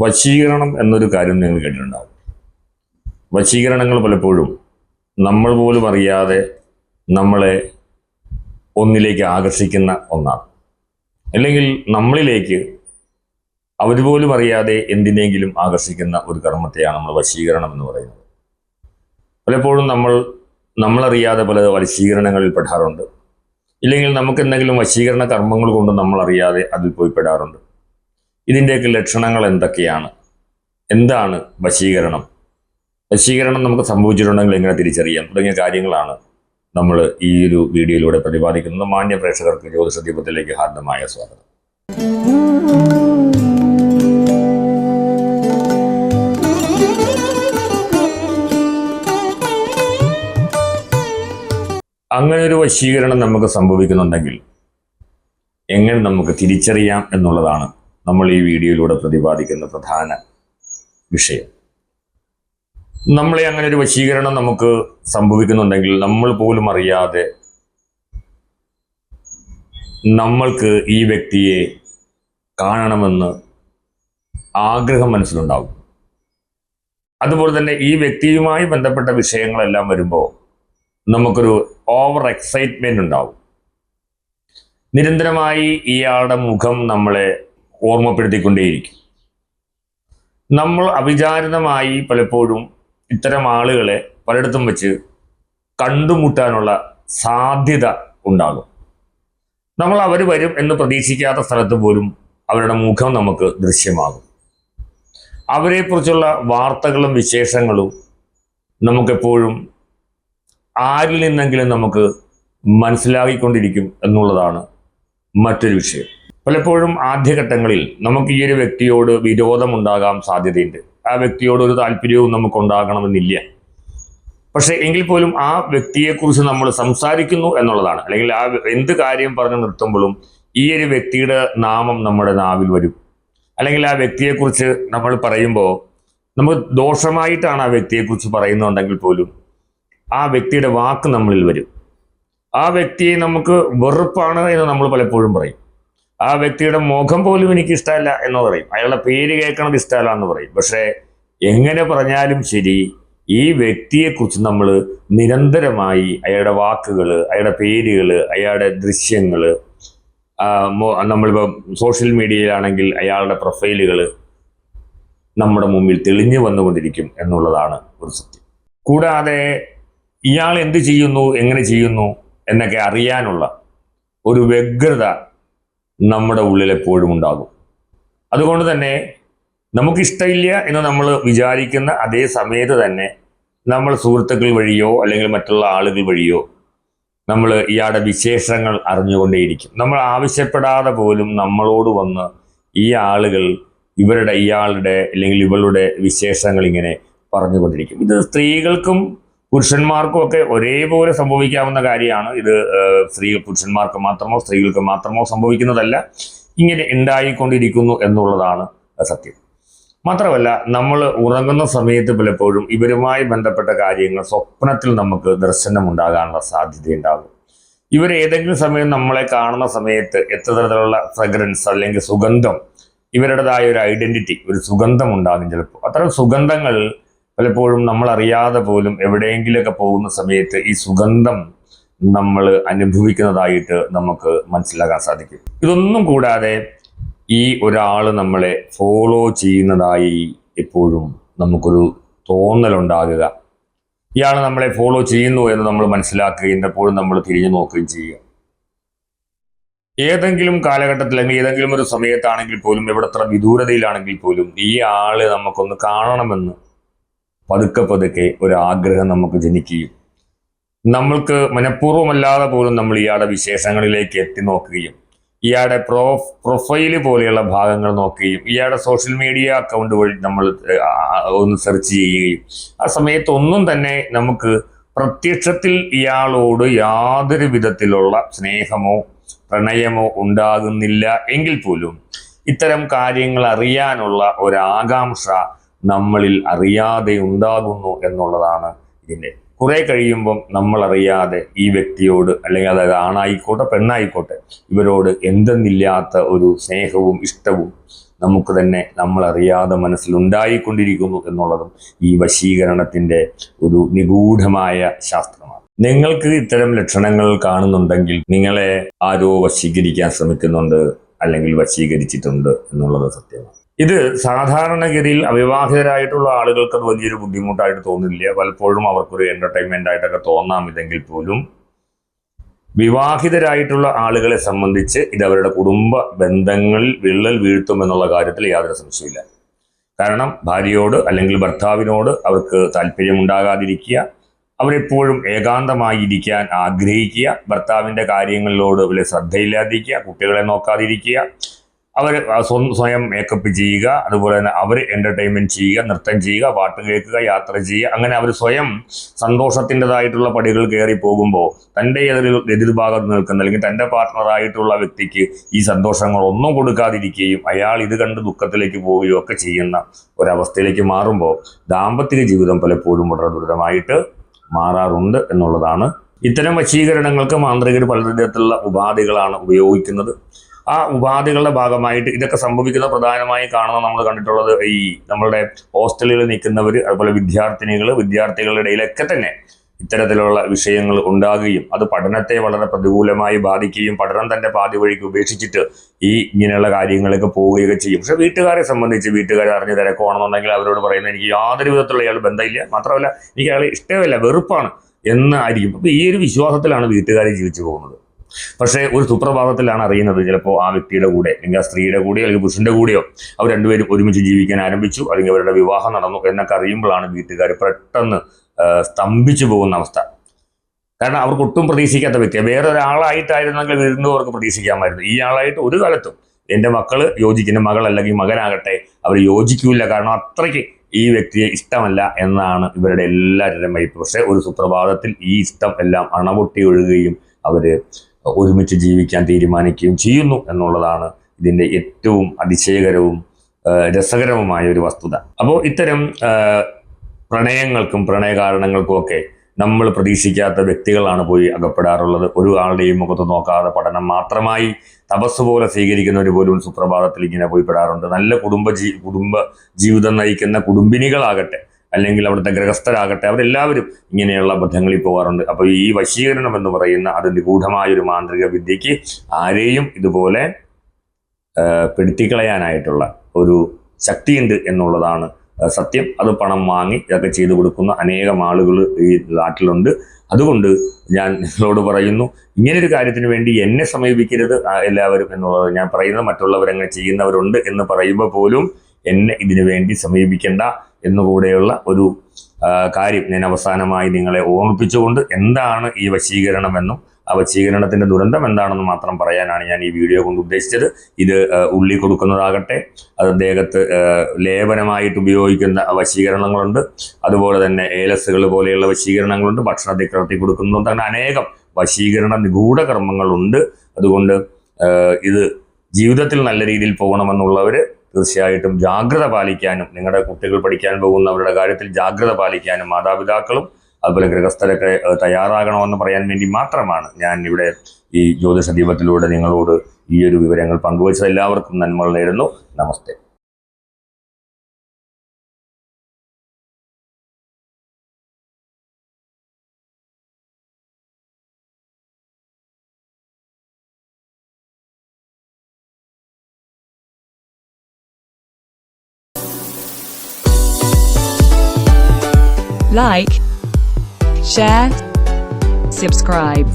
വശീകരണം എന്നൊരു കാര്യം നിങ്ങൾ കേട്ടിട്ടുണ്ടാവും. വശീകരണങ്ങൾ പലപ്പോഴും നമ്മൾ പോലും അറിയാതെ നമ്മളെ ഒന്നിലേക്ക് ആകർഷിക്കുന്ന ഒന്നാണ്. അല്ലെങ്കിൽ നമ്മളിലേക്ക് അവർ പോലും അറിയാതെ എന്തിനെങ്കിലും ആകർഷിക്കുന്ന ഒരു കർമ്മത്തെയാണ് നമ്മൾ വശീകരണം എന്ന് പറയുന്നത്. പലപ്പോഴും നമ്മളറിയാതെ പല വശീകരണങ്ങളിൽ പെടാറുണ്ട്. ഇല്ലെങ്കിൽ നമുക്ക് എന്തെങ്കിലും വശീകരണ കർമ്മങ്ങൾ കൊണ്ട് നമ്മളറിയാതെ അതിൽ പോയി പെടാറുണ്ട്. ഇതിൻ്റെയൊക്കെ ലക്ഷണങ്ങൾ എന്തൊക്കെയാണ്? എന്താണ് വശീകരണം? വശീകരണം നമുക്ക് സംഭവിച്ചിട്ടുണ്ടെങ്കിൽ എങ്ങനെ തിരിച്ചറിയാം? തുടങ്ങിയ കാര്യങ്ങളാണ് നമ്മൾ ഈ ഒരു വീഡിയോയിലൂടെ പ്രതിപാദിക്കുന്നത്. മാന്യ പ്രേക്ഷകർക്ക് ജ്യോതിഷ ദീപത്തിലേക്ക് ഹാർദമായ സ്വാഗതം. അങ്ങനെ ഒരു വശീകരണം നമുക്ക് സംഭവിക്കുന്നുണ്ടെങ്കിൽ എങ്ങനെ നമുക്ക് തിരിച്ചറിയാം എന്നുള്ളതാണ് നമ്മൾ ഈ വീഡിയോയിലൂടെ പ്രതിപാദിക്കുന്ന പ്രധാന വിഷയം. നമ്മളെ അങ്ങനെ ഒരു വശീകരണം നമുക്ക് സംഭവിക്കുന്നുണ്ടെങ്കിൽ നമ്മൾ പോലും അറിയാതെ നമ്മൾക്ക് ഈ വ്യക്തിയെ കാണണമെന്ന് ആഗ്രഹം മനസ്സിലുണ്ടാകും. അതുപോലെ തന്നെ ഈ വ്യക്തിയുമായി ബന്ധപ്പെട്ട വിഷയങ്ങളെല്ലാം വരുമ്പോൾ നമുക്കൊരു ഓവർ എക്സൈറ്റ്മെന്റ് ഉണ്ടാവും. നിരന്തരമായി ഇയാളുടെ മുഖം നമ്മളെ ഓർമ്മപ്പെടുത്തിക്കൊണ്ടേയിരിക്കും. നമ്മൾ അവിചാരിതമായി പലപ്പോഴും ഇത്തരം ആളുകളെ പലയിടത്തും വെച്ച് കണ്ടുമുട്ടാനുള്ള സാധ്യത ഉണ്ടാകും. നമ്മൾ അവർ വരും എന്ന് പ്രതീക്ഷിക്കാത്ത സ്ഥലത്ത് പോലും അവരുടെ മുഖം നമുക്ക് ദൃശ്യമാകും. അവരെക്കുറിച്ചുള്ള വാർത്തകളും വിശേഷങ്ങളും നമുക്കെപ്പോഴും ആരിൽ നിന്നെങ്കിലും നമുക്ക് മനസ്സിലാക്കിക്കൊണ്ടിരിക്കും എന്നുള്ളതാണ് മറ്റൊരു വിഷയം. പലപ്പോഴും ആദ്യഘട്ടങ്ങളിൽ നമുക്ക് ഈ ഒരു വ്യക്തിയോട് വിരോധമുണ്ടാകാൻ സാധ്യതയുണ്ട്. ആ വ്യക്തിയോട് ഒരു താല്പര്യവും നമുക്കുണ്ടാകണമെന്നില്ല. പക്ഷെ എങ്കിൽ പോലും ആ വ്യക്തിയെക്കുറിച്ച് നമ്മൾ സംസാരിക്കുന്നു എന്നുള്ളതാണ്. അല്ലെങ്കിൽ ആ എന്ത് കാര്യം പറഞ്ഞു നിർത്തുമ്പോഴും ഈ ഒരു വ്യക്തിയുടെ നാമം നമ്മുടെ നാവിൽ വരും. അല്ലെങ്കിൽ ആ വ്യക്തിയെക്കുറിച്ച് നമ്മൾ പറയുമ്പോൾ നമ്മൾ ദോഷമായിട്ടാണ് ആ വ്യക്തിയെക്കുറിച്ച് പറയുന്നുണ്ടെങ്കിൽ പോലും ആ വ്യക്തിയുടെ വാക്ക് നമ്മളിൽ വരും. ആ വ്യക്തിയെ നമുക്ക് വെറുപ്പാണ് എന്ന് നമ്മൾ പലപ്പോഴും പറയും. ആ വ്യക്തിയുടെ മുഖം പോലും എനിക്ക് ഇഷ്ടമല്ല എന്ന് പറയും. അയാളുടെ പേര് കേൾക്കണത് ഇഷ്ടമല്ല എന്ന് പറയും. പക്ഷേ എങ്ങനെ പറഞ്ഞാലും ശരി, ഈ വ്യക്തിയെക്കുറിച്ച് നമ്മൾ നിരന്തരമായി അയാളുടെ വാക്കുകൾ, അയാളുടെ പേരുകൾ, അയാളുടെ ദൃശ്യങ്ങൾ, നമ്മളിപ്പോൾ സോഷ്യൽ മീഡിയയിലാണെങ്കിൽ അയാളുടെ പ്രൊഫൈലുകൾ നമ്മുടെ മുമ്പിൽ തെളിഞ്ഞു വന്നുകൊണ്ടിരിക്കും എന്നുള്ളതാണ് ഒരു സത്യം. കൂടാതെ ഇയാൾ എന്ത് ചെയ്യുന്നു, എങ്ങനെ ചെയ്യുന്നു എന്നൊക്കെ അറിയാനുള്ള ഒരു വ്യഗ്രത നമ്മുടെ ഉള്ളിൽ എപ്പോഴും ഉണ്ടാകും. അതുകൊണ്ട് തന്നെ നമുക്കിഷ്ടമില്ല എന്ന് നമ്മൾ വിചാരിക്കുന്ന അതേ സമയത്ത് തന്നെ നമ്മൾ സുഹൃത്തുക്കൾ വഴിയോ അല്ലെങ്കിൽ മറ്റുള്ള ആളുകൾ വഴിയോ നമ്മൾ ഇയാളുടെ വിശേഷങ്ങൾ അറിഞ്ഞുകൊണ്ടേയിരിക്കും. നമ്മൾ ആവശ്യപ്പെടാതെ പോലും നമ്മളോട് വന്ന് ഈ ആളുകൾ ഇയാളുടെ അല്ലെങ്കിൽ ഇവളുടെ വിശേഷങ്ങൾ ഇങ്ങനെ പറഞ്ഞുകൊണ്ടിരിക്കും. ഇത് സ്ത്രീകൾക്കും പുരുഷന്മാർക്കും ഒക്കെ ഒരേപോലെ സംഭവിക്കാവുന്ന കാര്യമാണ്. ഇത് പുരുഷന്മാർക്ക് മാത്രമോ സ്ത്രീകൾക്ക് മാത്രമോ സംഭവിക്കുന്നതല്ല. ഇങ്ങനെ ഉണ്ടായിക്കൊണ്ടിരിക്കുന്നു എന്നുള്ളതാണ് സത്യം. മാത്രമല്ല, നമ്മൾ ഉറങ്ങുന്ന സമയത്ത് പലപ്പോഴും ഇവരുമായി ബന്ധപ്പെട്ട കാര്യങ്ങൾ സ്വപ്നത്തിൽ നമുക്ക് ദർശനമുണ്ടാകാനുള്ള സാധ്യതയുണ്ടാകും. ഇവർ ഏതെങ്കിലും സമയം നമ്മളെ കാണുന്ന സമയത്ത് എത്ര തരത്തിലുള്ള ഫ്രഗ്രൻസ് അല്ലെങ്കിൽ സുഗന്ധം, ഇവരുടേതായ ഒരു ഐഡന്റിറ്റി, ഒരു സുഗന്ധം ഉണ്ടാകും. ചിലപ്പോൾ അത്തരം സുഗന്ധങ്ങൾ പലപ്പോഴും നമ്മൾ അറിയാതെ പോലും എവിടെയെങ്കിലുമൊക്കെ പോകുന്ന സമയത്ത് ഈ സുഗന്ധം നമ്മൾ അനുഭവിക്കുന്നതായിട്ട് നമുക്ക് മനസ്സിലാക്കാൻ സാധിക്കും. ഇതൊന്നും കൂടാതെ ഈ ഒരാൾ നമ്മളെ ഫോളോ ചെയ്യുന്നതായി എപ്പോഴും നമുക്കൊരു തോന്നലുണ്ടാകുക. ഇയാൾ നമ്മളെ ഫോളോ ചെയ്യുന്നു എന്ന് നമ്മൾ മനസ്സിലാക്കുകയും എപ്പോഴും നമ്മൾ തിരിഞ്ഞു നോക്കുകയും ചെയ്യുക. ഏതെങ്കിലും കാലഘട്ടത്തിൽ അല്ലെങ്കിൽ ഏതെങ്കിലും ഒരു സമയത്താണെങ്കിൽ പോലും എവിടെത്ര വിദൂരതയിലാണെങ്കിൽ പോലും ഈ ആള് നമുക്കൊന്ന് കാണണമെന്ന് പതുക്കെ ഒരാഗ്രഹം നമുക്ക് ജനിക്കുകയും നമ്മൾക്ക് മനഃപൂർവ്വമല്ലാതെ പോലും നമ്മൾ ഇയാളുടെ വിശേഷങ്ങളിലേക്ക് എത്തി നോക്കുകയും ഇയാളുടെ പ്രൊഫൈല് പോലെയുള്ള ഭാഗങ്ങൾ നോക്കുകയും ഇയാളുടെ സോഷ്യൽ മീഡിയ അക്കൗണ്ട് വഴി നമ്മൾ ഒന്ന് സെർച്ച് ചെയ്യുകയും ആ സമയത്തൊന്നും തന്നെ നമുക്ക് പ്രത്യക്ഷത്തിൽ ഇയാളോട് യാതൊരു വിധത്തിലുള്ള സ്നേഹമോ പ്രണയമോ ഉണ്ടാകുന്നില്ല എങ്കിൽ പോലും ഇത്തരം കാര്യങ്ങൾ അറിയാനുള്ള ഒരാകാംക്ഷ നമ്മളിൽ അറിയാതെ ഉണ്ടാകുന്നു എന്നുള്ളതാണ് ഇതിൻ്റെ. കുറെ കഴിയുമ്പം നമ്മളറിയാതെ ഈ വ്യക്തിയോട്, അല്ലെങ്കിൽ അതായത് ആണായിക്കോട്ടെ പെണ്ണായിക്കോട്ടെ, ഇവരോട് എന്തെന്നില്ലാത്ത ഒരു സ്നേഹവും ഇഷ്ടവും നമുക്ക് തന്നെ നമ്മളറിയാതെ മനസ്സിലുണ്ടായിക്കൊണ്ടിരിക്കുന്നു എന്നുള്ളതും ഈ വശീകരണത്തിൻ്റെ ഒരു നിഗൂഢമായ ശാസ്ത്രമാണ്. നിങ്ങൾക്ക് ഇത്തരം ലക്ഷണങ്ങൾ കാണുന്നുണ്ടെങ്കിൽ നിങ്ങളെ ആരോ വശീകരിക്കാൻ ശ്രമിക്കുന്നുണ്ട് അല്ലെങ്കിൽ വശീകരിച്ചിട്ടുണ്ട് എന്നുള്ളത് സത്യമാണ്. ഇത് സാധാരണഗതിയിൽ അവിവാഹിതരായിട്ടുള്ള ആളുകൾക്ക് അത് വലിയൊരു ബുദ്ധിമുട്ടായിട്ട് തോന്നില്ല. പലപ്പോഴും അവർക്കൊരു എന്റർടൈൻമെന്റ് ആയിട്ടൊക്കെ തോന്നാം. ഇതെങ്കിൽ പോലും വിവാഹിതരായിട്ടുള്ള ആളുകളെ സംബന്ധിച്ച് ഇത് അവരുടെ കുടുംബ ബന്ധങ്ങളിൽ വിള്ളൽ വീഴ്ത്തും എന്നുള്ള കാര്യത്തിൽ യാതൊരു സംശയമില്ല. കാരണം ഭാര്യയോട് അല്ലെങ്കിൽ ഭർത്താവിനോട് അവർക്ക് താല്പര്യമുണ്ടാകാതിരിക്കുക, അവരെപ്പോഴും ഏകാന്തമായിരിക്കാൻ ആഗ്രഹിക്കുക, ഭർത്താവിൻ്റെ കാര്യങ്ങളിലോട് വലിയ ശ്രദ്ധയില്ലാതിരിക്കുക, കുട്ടികളെ നോക്കാതിരിക്കുക, അവർ സ്വയം മേക്കപ്പ് ചെയ്യുക, അതുപോലെ തന്നെ അവർ എൻ്റർടൈൻമെൻറ്റ് ചെയ്യുക, നൃത്തം ചെയ്യുക, പാട്ട് കേൾക്കുക, യാത്ര ചെയ്യുക, അങ്ങനെ അവർ സ്വയം സന്തോഷത്തിൻ്റെതായിട്ടുള്ള പടികൾ കയറി പോകുമ്പോൾ തൻ്റെ എതിർഭാഗത്ത് നിൽക്കുന്ന അല്ലെങ്കിൽ തൻ്റെ പാർട്ട്ണറായിട്ടുള്ള വ്യക്തിക്ക് ഈ സന്തോഷങ്ങളൊന്നും കൊടുക്കാതിരിക്കുകയും അയാൾ ഇത് കണ്ട് ദുഃഖത്തിലേക്ക് പോവുകയോ ഒക്കെ ചെയ്യുന്ന ഒരവസ്ഥയിലേക്ക് മാറുമ്പോൾ ദാമ്പത്തിക ജീവിതം പലപ്പോഴും വളരെ ദുരിതമായിട്ട് മാറാറുണ്ട് എന്നുള്ളതാണ്. ഇത്തരം വശീകരണങ്ങൾക്ക് മാന്ത്രികർ പലതരത്തിലുള്ള ഉപാധികളാണ് ഉപയോഗിക്കുന്നത്. ആ ഉപാധികളുടെ ഭാഗമായിട്ട് ഇതൊക്കെ സംഭവിക്കുന്ന പ്രധാനമായി കാണുന്ന നമ്മൾ കണ്ടിട്ടുള്ളത് ഈ നമ്മളുടെ ഹോസ്റ്റലുകളിൽ നിൽക്കുന്നവർ, അതുപോലെ വിദ്യാർത്ഥികളുടെ ഇടയിലൊക്കെ തന്നെ ഇത്തരത്തിലുള്ള വിഷയങ്ങൾ ഉണ്ടാകുകയും അത് പഠനത്തെ വളരെ പ്രതികൂലമായി ബാധിക്കുകയും പഠനം തന്നെ പാതി വഴിക്ക് ഉപേക്ഷിച്ചിട്ട് ഇങ്ങനെയുള്ള കാര്യങ്ങളൊക്കെ പോവുകയൊക്കെ ചെയ്യും. പക്ഷെ വീട്ടുകാരെ സംബന്ധിച്ച് വീട്ടുകാരെ അറിഞ്ഞ് തിരക്കുവാണെന്നുണ്ടെങ്കിൽ അവരോട് പറയുന്നത് എനിക്ക് യാതൊരു വിധത്തിലുള്ള അയാൾ ബന്ധമില്ല, മാത്രമല്ല എനിക്ക് അയാൾ ഇഷ്ടമില്ല, വെറുപ്പാണ് എന്നായിരിക്കും. അപ്പോൾ ഈ ഒരു വിശ്വാസത്തിലാണ് വീട്ടുകാർ ജീവിച്ചു പോകുന്നത്. പക്ഷേ ഒരു സുപ്രഭാതത്തിലാണ് അറിയുന്നത് ചിലപ്പോൾ ആ വ്യക്തിയുടെ കൂടെ അല്ലെങ്കിൽ ആ സ്ത്രീയുടെ കൂടെയോ അല്ലെങ്കിൽ പുരുഷൻ്റെ കൂടെയോ അവർ രണ്ടുപേരും ഒരുമിച്ച് ജീവിക്കാൻ ആരംഭിച്ചു, അല്ലെങ്കിൽ അവരുടെ വിവാഹം നടന്നു എന്നൊക്കെ അറിയുമ്പോഴാണ് വീട്ടുകാർ പെട്ടെന്ന് സ്തംഭിച്ചു പോകുന്ന അവസ്ഥ. കാരണം അവർക്ക് ഒട്ടും പ്രതീക്ഷിക്കാത്ത വ്യക്തിയാണ്. വേറൊരാളായിട്ടായിരുന്നെങ്കിൽ വരുന്നവർക്ക് പ്രതീക്ഷിക്കാമായിരുന്നു. ഈ ആളായിട്ട് ഒരു കാലത്തും എൻ്റെ മകൾ അല്ലെങ്കിൽ മകനാകട്ടെ അവർ യോജിക്കില്ല. കാരണം അത്രയ്ക്ക് ഈ വ്യക്തിയെ ഇഷ്ടമല്ല എന്നാണ് ഇവരുടെ എല്ലാവരുടെയും വൈപ്പ്. പക്ഷേ ഒരു സുപ്രഭാതത്തിൽ ഈ ഇഷ്ടം എല്ലാം അണപൊട്ടി ഒഴുകുകയും അവർ ഒരുമിച്ച് ജീവിക്കാൻ തീരുമാനിക്കുകയും ചെയ്യുന്നു എന്നുള്ളതാണ് ഇതിൻ്റെ ഏറ്റവും അതിശയകരവും രസകരവുമായ ഒരു വസ്തുത. അപ്പോൾ ഇത്തരം പ്രണയങ്ങൾക്കും പ്രണയകാരണങ്ങൾക്കും ഒക്കെ നമ്മൾ പ്രതീക്ഷിക്കാത്ത വ്യക്തികളാണ് പോയി അകപ്പെടാറുള്ളത്. ഒരു ആളുടെയും മുഖത്ത് നോക്കാതെ പഠനം മാത്രമായി തപസ് പോലെ സ്വീകരിക്കുന്നവർ പോലും സുപ്രഭാതത്തിൽ ഇങ്ങനെ പോയി പെടാറുണ്ട്. നല്ല കുടുംബ ജീവിതം നയിക്കുന്ന കുടുംബിനികളാകട്ടെ അല്ലെങ്കിൽ അവിടുത്തെ ഗൃഹസ്ഥരാകട്ടെ അവരെല്ലാവരും ഇങ്ങനെയുള്ള ബന്ധങ്ങളിൽ പോകാറുണ്ട്. അപ്പോൾ ഈ വശീകരണം എന്ന് പറയുന്ന അത് നിഗൂഢമായൊരു മാന്ത്രിക വിദ്യയ്ക്ക് ആരെയും ഇതുപോലെ പെടുത്തിക്കളയാനായിട്ടുള്ള ഒരു ശക്തിയുണ്ട് എന്നുള്ളതാണ് സത്യം. അത് പണം വാങ്ങി ഇതൊക്കെ ചെയ്തു കൊടുക്കുന്ന അനേകം ആളുകൾ ഈ നാട്ടിലുണ്ട്. അതുകൊണ്ട് ഞാൻ നിങ്ങളോട് പറയുന്നു, ഇങ്ങനൊരു കാര്യത്തിന് വേണ്ടി എന്നെ സമീപിക്കരുത് എല്ലാവരും എന്നുള്ളത് ഞാൻ പറയുന്നത്. മറ്റുള്ളവരങ്ങനെ ചെയ്യുന്നവരുണ്ട് എന്ന് പറയുമ്പോൾ പോലും എന്നെ ഇതിനു വേണ്ടി സമീപിക്കേണ്ട എന്നുകൂടെയുള്ള ഒരു കാര്യം ഞാൻ അവസാനമായി നിങ്ങളെ ഓർമ്മിപ്പിച്ചുകൊണ്ട് എന്താണ് ഈ വശീകരണമെന്നും ആ വശീകരണത്തിൻ്റെ ദുരന്തം എന്താണെന്ന് മാത്രം പറയാനാണ് ഞാൻ ഈ വീഡിയോ കൊണ്ട് ഉദ്ദേശിച്ചത്. ഇത് ഉള്ളി കൊടുക്കുന്നതാകട്ടെ, അത് ദേഹത്ത് ലേപനമായിട്ട് ഉപയോഗിക്കുന്ന വശീകരണങ്ങളുണ്ട്, അതുപോലെ തന്നെ ഏലസുകൾ പോലെയുള്ള വശീകരണങ്ങളുണ്ട്, ഭക്ഷണത്തിൽ കിടത്തി കൊടുക്കുന്നുണ്ട്, അങ്ങനെ അനേകം വശീകരണ നിഗൂഢ കർമ്മങ്ങളുണ്ട്. അതുകൊണ്ട് ഇത് ജീവിതത്തിൽ നല്ല രീതിയിൽ പോകണമെന്നുള്ളവർ തീർച്ചയായിട്ടും ജാഗ്രത പാലിക്കാനും, നിങ്ങളുടെ കുട്ടികൾ പഠിക്കാൻ പോകുന്നവരുടെ കാര്യത്തിൽ ജാഗ്രത പാലിക്കാനും മാതാപിതാക്കളും അതുപോലെ ഗൃഹസ്ഥരൊക്കെ തയ്യാറാകണമെന്ന് പറയാൻ വേണ്ടി മാത്രമാണ് ഞാൻ ഇവിടെ ഈ ജ്യോതിഷ ദീപത്തിലൂടെ നിങ്ങളോട് ഈ ഒരു വിവരങ്ങൾ പങ്കുവച്ചത്. എല്ലാവർക്കും നന്മകൾ നേരുന്നു. നമസ്തേ. Like, share, subscribe.